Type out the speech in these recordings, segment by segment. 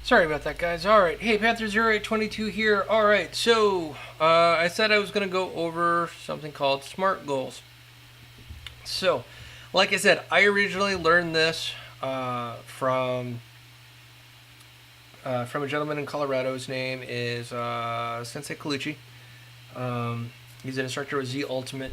Sorry about that, guys. All right. Hey, Panther0822 here. All right. So, I said I was going to go over something called SMART goals. So, like I said, I originally learned this from a gentleman in Colorado. His name is Sensei Colucci. He's an instructor with Z Ultimate,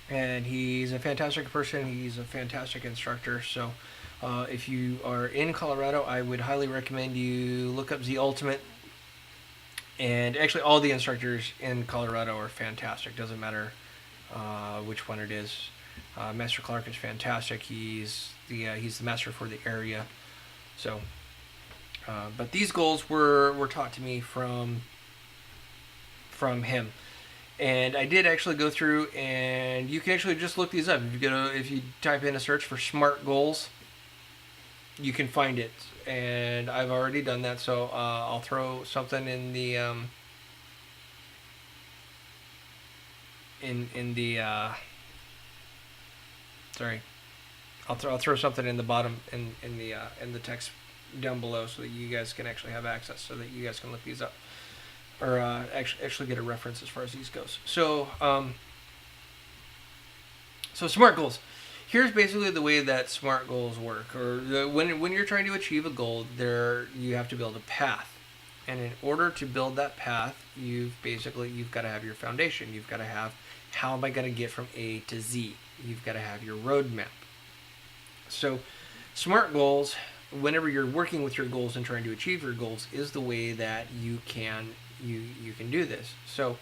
and he's a fantastic person. He's a fantastic instructor. So, if you are in Colorado, I would highly recommend you look up Z Ultimate. And actually, all the instructors in Colorado are fantastic. Doesn't matter which one it is. Master Clark is fantastic. He's the master for the area. So, but these goals were taught to me from him. And I did actually go through, and you can actually just look these up. If you type in a search for SMART goals, you can find it. And I've already done that, so I'll throw something in the sorry, I'll throw something in the bottom in the text down below, so that you guys can actually have access, so that you guys can look these up, or actually get a reference as far as these goes. So so SMART goals. Here's basically the way that SMART goals work, when you're trying to achieve a goal, you have to build a path, and in order to build that path, you've got to have your foundation. You've got to have, how am I going to get from A to Z? You've got to have your roadmap. So, SMART goals, whenever you're working with your goals and trying to achieve your goals, is the way that you can do this. So,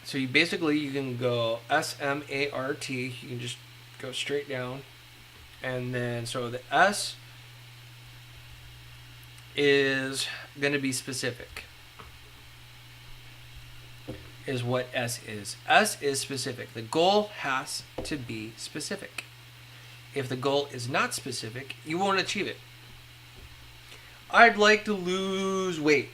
you can go SMART. You can just go straight down, and then so the S is going to be specific. Is what S is. S is specific. The goal has to be specific. If the goal is not specific, you won't achieve it. I'd like to lose weight.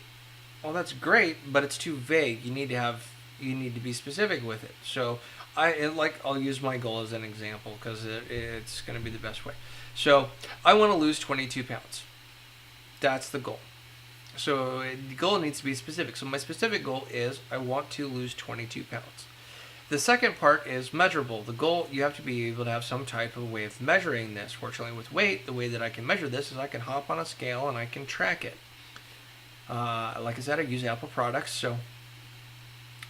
Well, that's great, but it's too vague. You need to be specific with it. So I'll use my goal as an example, because it's going to be the best way. So I want to lose 22 pounds. That's the goal. So the goal needs to be specific. So my specific goal is I want to lose 22 pounds. The second part is measurable. The goal, you have to be able to have some type of way of measuring this. Fortunately, with weight, the way that I can measure this is I can hop on a scale and I can track it. Like I said, I use Apple products, so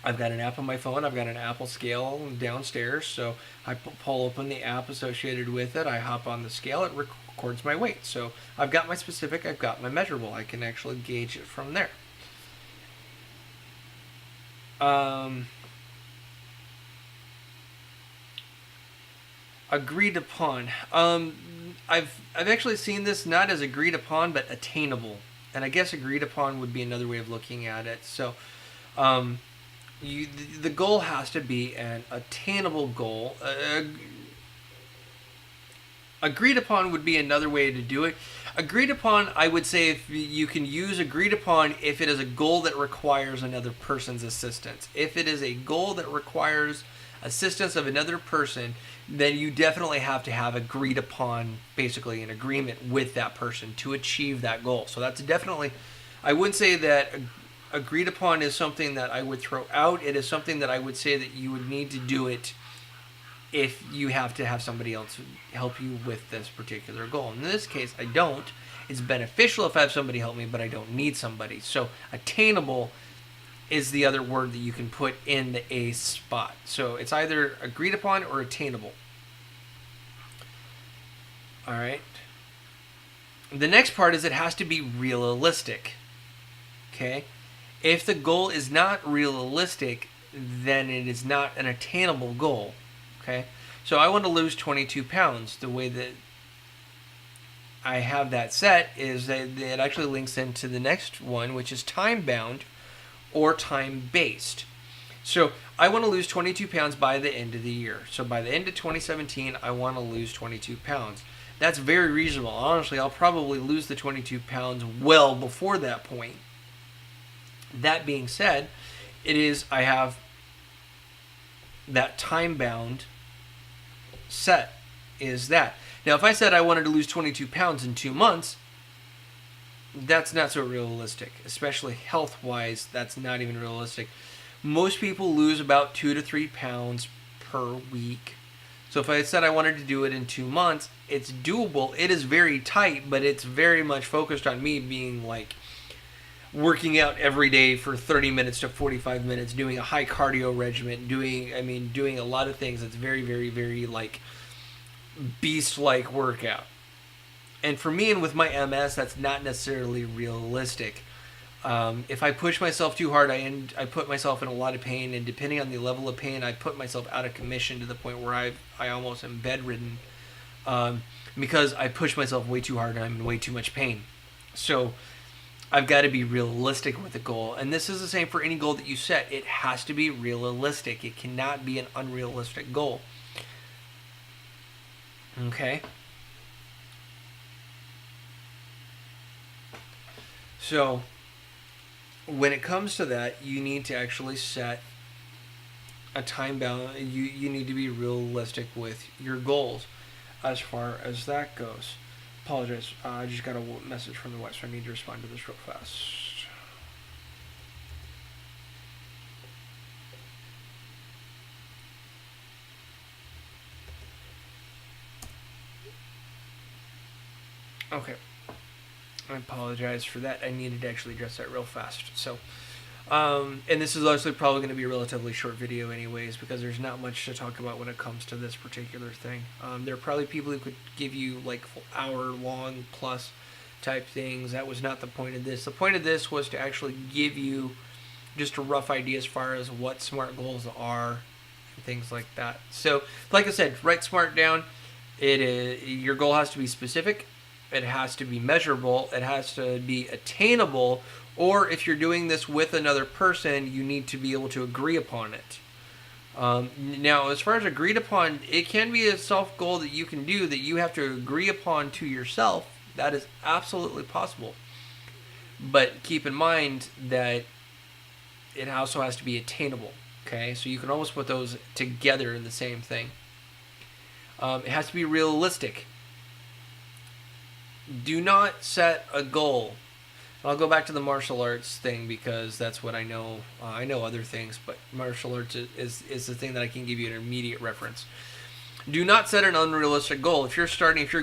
I've got an app on my phone. I've got an Apple scale downstairs, so I pull open the app associated with it. I hop on the scale. It records my weight. So I've got my specific. I've got my measurable. I can actually gauge it from there. Agreed upon. I've actually seen this not as agreed upon, but attainable. And I guess agreed upon would be another way of looking at it. So, the goal has to be an attainable goal. Agreed upon would be another way to do it. Agreed upon, I would say, if you can use agreed upon if it is a goal that requires another person's assistance. If it is a goal that requires assistance of another person, then you definitely have to have agreed upon, basically an agreement with that person to achieve that goal. So that's definitely, I wouldn't say that agreed upon is something that I would throw out. It is something that I would say that you would need to do it if you have to have somebody else help you with this particular goal. In this case, I don't. It's beneficial if I have somebody help me, but I don't need somebody. So attainable is the other word that you can put in the A spot. So it's either agreed upon or attainable. All right. The next part is it has to be realistic. Okay? If the goal is not realistic, then it is not an attainable goal. Okay? So I want to lose 22 pounds. The way that I have that set is that it actually links into the next one, which is time-bound or time-based. So I want to lose 22 pounds by the end of the year. So by the end of 2017, I want to lose 22 pounds. That's very reasonable. Honestly, I'll probably lose the 22 pounds well before that point. That being said, I have that time-bound set is that. Now, if I said I wanted to lose 22 pounds in 2 months, That's not so realistic, especially health-wise. That's not even realistic. Most people lose about 2 to 3 pounds per week. So if I said I wanted to do it in 2 months, it's doable. It is very tight, but it's very much focused on me being like working out every day for 30 minutes to 45 minutes, doing a high cardio regimen, doing a lot of things. It's very, very, very like beast-like workout. And for me and with my MS, that's not necessarily realistic. If I push myself too hard, I put myself in a lot of pain, and depending on the level of pain, I put myself out of commission to the point where I almost am bedridden, because I push myself way too hard and I'm in way too much pain. So I've got to be realistic with the goal, and this is the same for any goal that you set. It has to be realistic. It cannot be an unrealistic goal. Okay? So when it comes to that, you need to actually set a time bound. You need to be realistic with your goals as far as that goes. Apologize. I just got a message from the wife, so I need to respond to this real fast. Okay. I apologize for that. I needed to actually address that real fast. So, and this is also probably going to be a relatively short video anyways, because there's not much to talk about when it comes to this particular thing. There are probably people who could give you like hour-long plus type things. That was not the point of this. The point of this was to actually give you just a rough idea as far as what SMART goals are and things like that. So, like I said, write SMART down. Your goal has to be specific. It has to be measurable. It has to be attainable. Or if you're doing this with another person, you need to be able to agree upon it. Now, as far as agreed upon, it can be a self-goal that you can do that you have to agree upon to yourself. That is absolutely possible. But keep in mind that it also has to be attainable. Okay? So you can almost put those together in the same thing. It has to be realistic. Do not set a goal. I'll go back to the martial arts thing because that's what I know. I know other things, but martial arts is the thing that I can give you an immediate reference. Do not set an unrealistic goal. If you're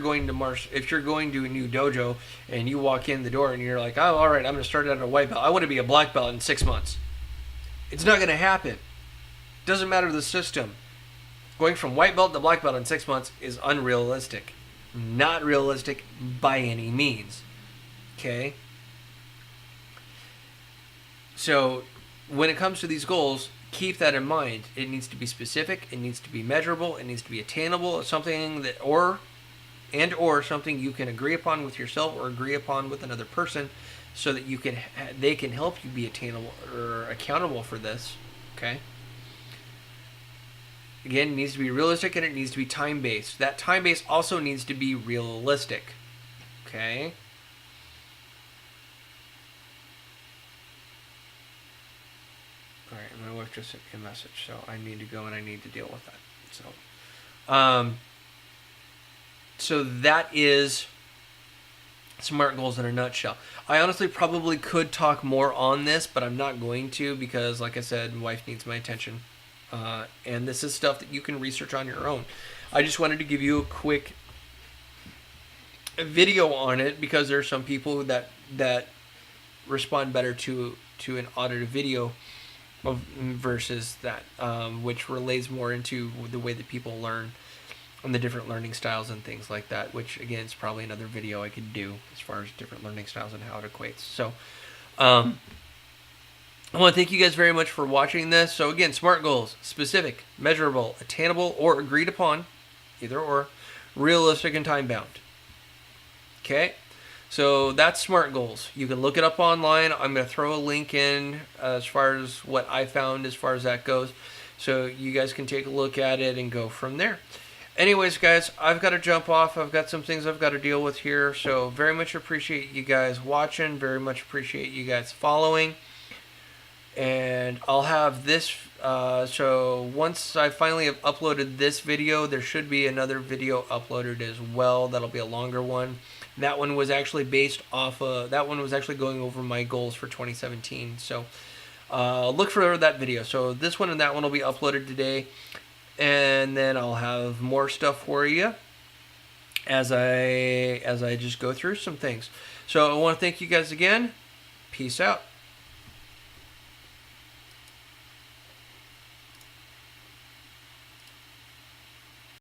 going to a new dojo and you walk in the door and you're like, oh, all right, I'm going to start out at a white belt. I want to be a black belt in 6 months. It's not going to happen. Doesn't matter the system. Going from white belt to black belt in 6 months is unrealistic. Not realistic by any means. Okay? So, when it comes to these goals, keep that in mind. It needs to be specific, it needs to be measurable, it needs to be attainable, something that or something you can agree upon with yourself or agree upon with another person so that they can help you be attainable or accountable for this. Okay? Again, it needs to be realistic and it needs to be time-based. That time-based also needs to be realistic. Okay? Alright, my wife just sent me a message, so I need to go and I need to deal with that. So that is SMART goals in a nutshell. I honestly probably could talk more on this, but I'm not going to because, like I said, my wife needs my attention. And this is stuff that you can research on your own. I just wanted to give you a quick video on it because there are some people that respond better to an audited video versus that, which relates more into the way that people learn and the different learning styles and things like that, which again is probably another video I could do as far as different learning styles and how it equates. So I want to thank you guys very much for watching this. So again, SMART goals: specific, measurable, attainable, or agreed upon, either or, realistic and time bound. Okay, so that's SMART goals. You can look it up online. I'm going to throw a link in as far as what I found as far as that goes, so you guys can take a look at it and go from there. Anyways, guys, I've got to jump off. I've got some things I've got to deal with here. So very much appreciate you guys watching. Very much appreciate you guys following. And I'll have this. So once I finally have uploaded this video, there should be another video uploaded as well. That'll be a longer one. That one was actually based off of, that one was actually going over my goals for 2017. So look for that video. So this one and that one will be uploaded today, and then I'll have more stuff for you as I just go through some things. So I want to thank you guys again. Peace out.